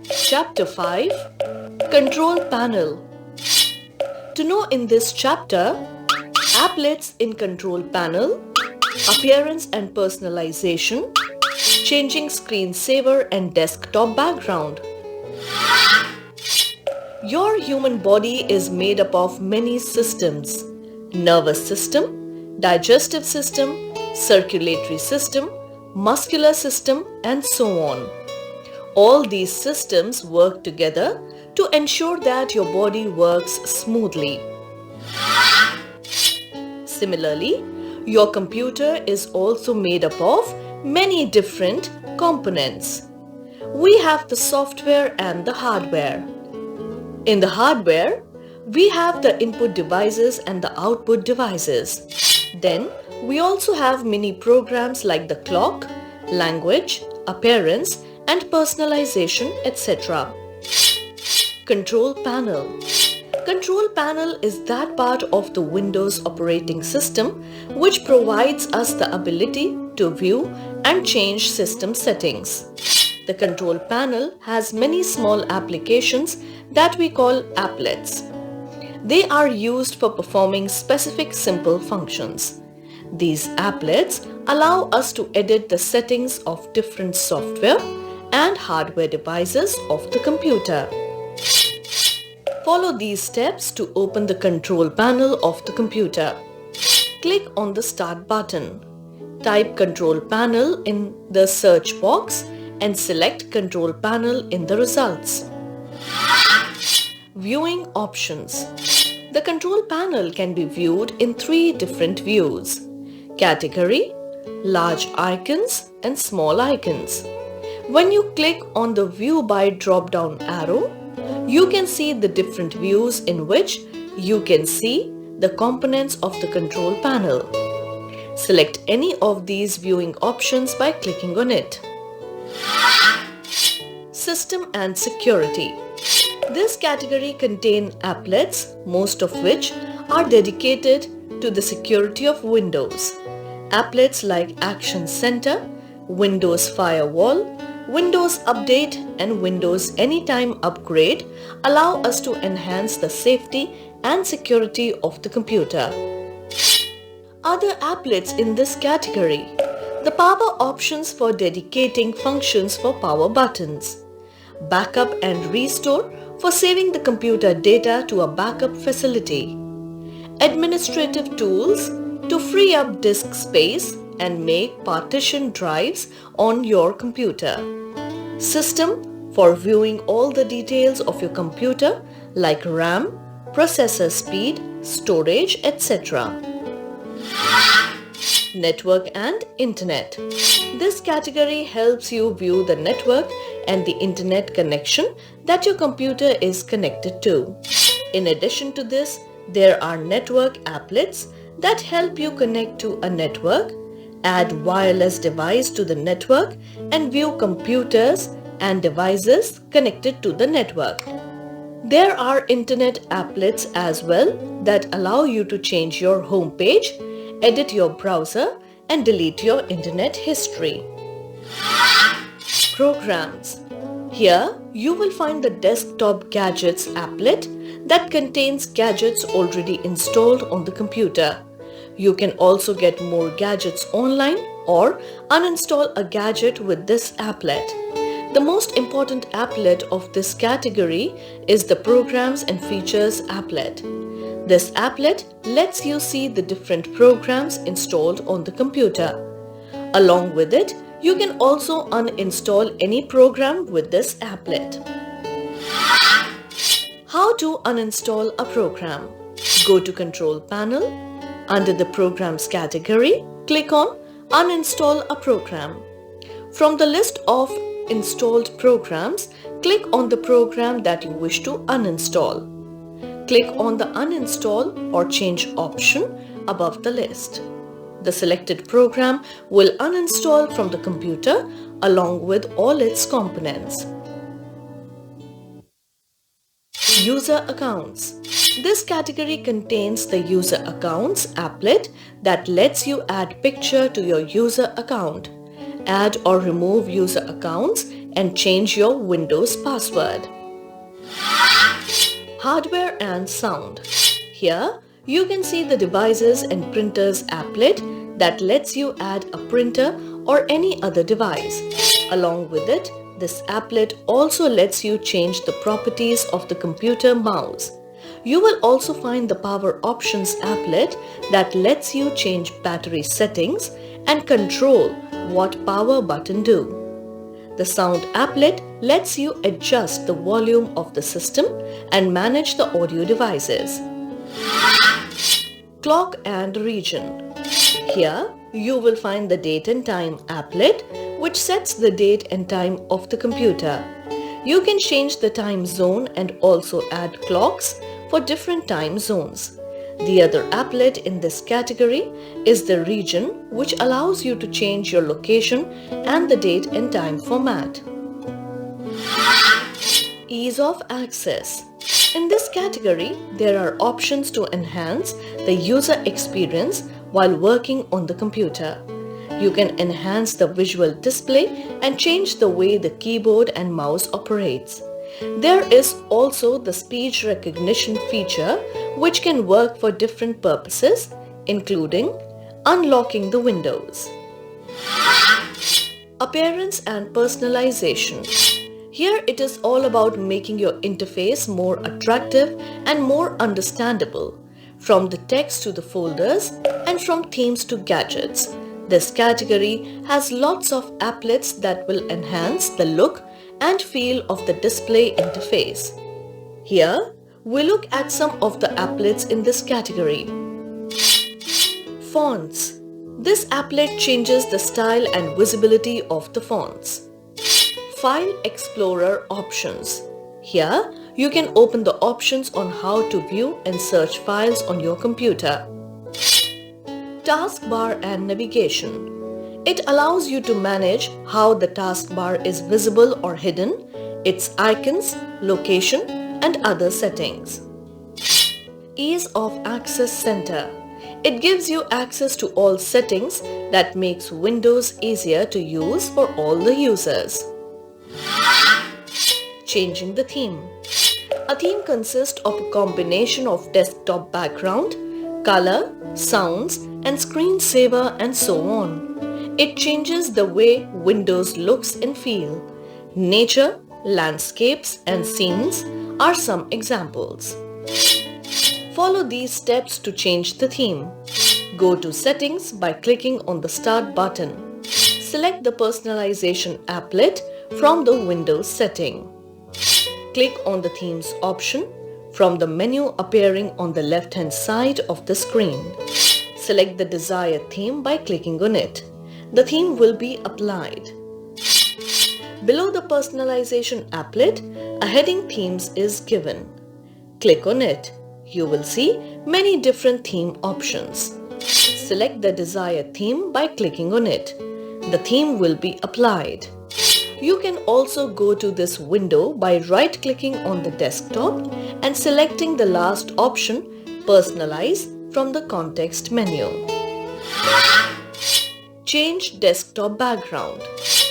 Chapter 5 Control Panel. To know in this chapter, applets in control panel, appearance and personalization, changing screensaver and desktop background. Your human body is made up of many systems: nervous system, digestive system, circulatory system, muscular system, and so on. All these systems work together to ensure that your body works smoothly. Similarly, your computer is also made up of many different components. We have the software and the hardware. In the hardware, we have the input devices and the output devices. Then, we also have mini programs like the clock, language, appearance, and personalization, etc. Control panel. Control panel is that part of the Windows operating system which provides us the ability to view and change system settings. The control panel has many small applications that we call applets. They are used for performing specific simple functions. These applets allow us to edit the settings of different software and hardware devices of the computer. Follow these steps to open the control panel of the computer. Click on the Start button. Type Control Panel in the search box and select Control Panel in the results. Viewing options. The control panel can be viewed in 3 different views: category, large icons, and small icons. When you click on the View by drop-down arrow, you can see the different views in which you can see the components of the control panel. Select any of these viewing options by clicking on it. System and security. This category contains applets, most of which are dedicated to the security of Windows. Applets like Action Center, Windows Firewall, Windows Update, and Windows Anytime Upgrade allow us to enhance the safety and security of the computer. Other applets in this category: the power options for dedicating functions for power buttons, backup and restore for saving the computer data to a backup facility, administrative tools to free up disk space and make partition drives on your computer, system for viewing all the details of your computer like RAM, processor speed, storage, etc. Network and Internet. This category helps you view the network and the internet connection that your computer is connected to. In addition to this, there are network applets that help you connect to a network, add wireless device to the network, and view computers and devices connected to the network. There are internet applets as well that allow you to change your home page, edit your browser, and delete your internet history. Programs. Here you will find the Desktop Gadgets applet that contains gadgets already installed on the computer. You can also get more gadgets online or uninstall a gadget with this applet. The most important applet of this category is the Programs and Features applet. This applet lets you see the different programs installed on the computer. Along with it, you can also uninstall any program with this applet. How to uninstall a program? Go to Control Panel. Under the Programs category, click on Uninstall a program. From the list of installed programs, click on the program that you wish to uninstall. Click on the Uninstall or Change option above the list. The selected program will uninstall from the computer along with all its components. User accounts. This category contains the User Accounts applet that lets you add picture to your user account, add or remove user accounts, and change your Windows password. Hardware and sound. Here you can see the devices and printers applet that lets you add a printer or any other device. Along with it, this applet also lets you change the properties of the computer mouse. You will also find the Power Options applet that lets you change battery settings and control what power button do. The Sound applet lets you adjust the volume of the system and manage the audio devices. Clock and region. Here you will find the Date and Time applet, which sets the date and time of the computer. You can change the time zone and also add clocks for different time zones. The other applet in this category is the region, which allows you to change your location and the date and time format. Ease of access. In this category, there are options to enhance the user experience while working on the computer. You can enhance the visual display and change the way the keyboard and mouse operates. There is also the speech recognition feature, which can work for different purposes, including unlocking the windows. Appearance and personalization. Here it is all about making your interface more attractive and more understandable, from the text to the folders and from themes to gadgets. This category has lots of applets that will enhance the look and feel of the display interface. Here, we look at some of the applets in this category. Fonts. This applet changes the style and visibility of the fonts. File Explorer options. Here, you can open the options on how to view and search files on your computer. Taskbar and navigation. It allows you to manage how the taskbar is visible or hidden, its icons, location, and other settings. Ease of Access Center. It gives you access to all settings that makes Windows easier to use for all the users. Changing the theme. A theme consists of a combination of desktop background, color, sounds, and screensaver and so on. It changes the way Windows looks and feel. Nature, landscapes, and scenes are some examples. Follow these steps to change the theme. Go to Settings by clicking on the Start button. Select the Personalization applet from the Windows setting. Click on the Themes option from the menu appearing on the left-hand side of the screen. Select the desired theme by clicking on it. The theme will be applied. Below the Personalization applet, a heading Themes is given. Click on it. You will see many different theme options. Select the desired theme by clicking on it. The theme will be applied. You can also go to this window by right-clicking on the desktop and selecting the last option, Personalize, from the context menu. Change desktop background.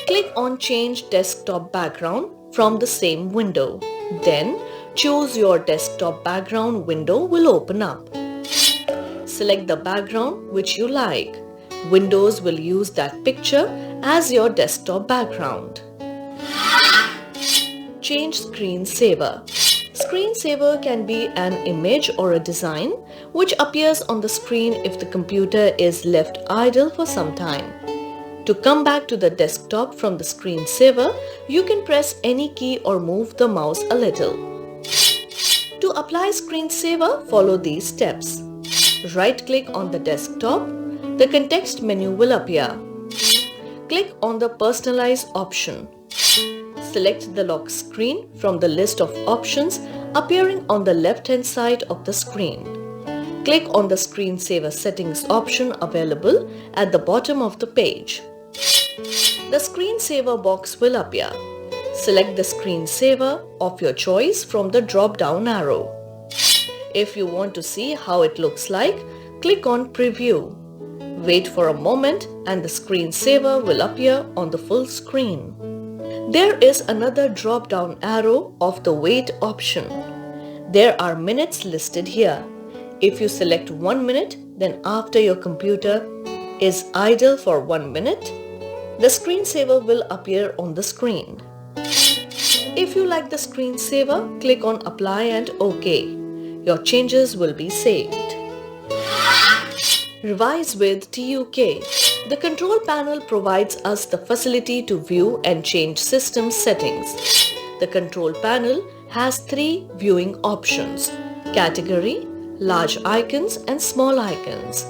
Click on Change desktop background from the same window. Then choose your desktop background window will open up. Select the background which you like. Windows will use that picture as your desktop background. Change screensaver. Screensaver can be an image or a design which appears on the screen if the computer is left idle for some time. To come back to the desktop from the screensaver, you can press any key or move the mouse a little. To apply screensaver, follow these steps. Right-click on the desktop. The context menu will appear. Click on the Personalize option. Select the lock screen from the list of options appearing on the left-hand side of the screen. Click on the Screensaver settings option available at the bottom of the page. The screensaver box will appear. Select the screensaver of your choice from the drop-down arrow. If you want to see how it looks like, click on Preview. Wait for a moment and the screensaver will appear on the full screen. There is another drop-down arrow of the wait option. There are minutes listed here. If you select 1 minute, then after your computer is idle for 1 minute, the screensaver will appear on the screen. If you like the screensaver, click on Apply and OK. Your changes will be saved. Revise with TUK. The control panel provides us the facility to view and change system settings. The control panel has 3 viewing options: category, large icons and small icons.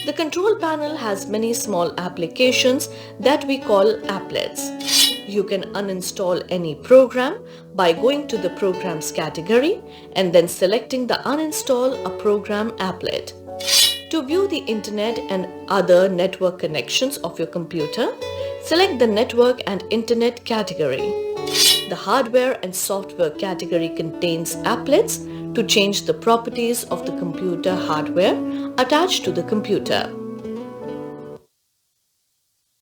The control panel has many small applications that we call applets. You can uninstall any program by going to the Programs category and then selecting the Uninstall a Program applet. To view the internet and other network connections of your computer, select the Network and Internet category. The Hardware and Software category contains applets to change the properties of the computer hardware attached to the computer.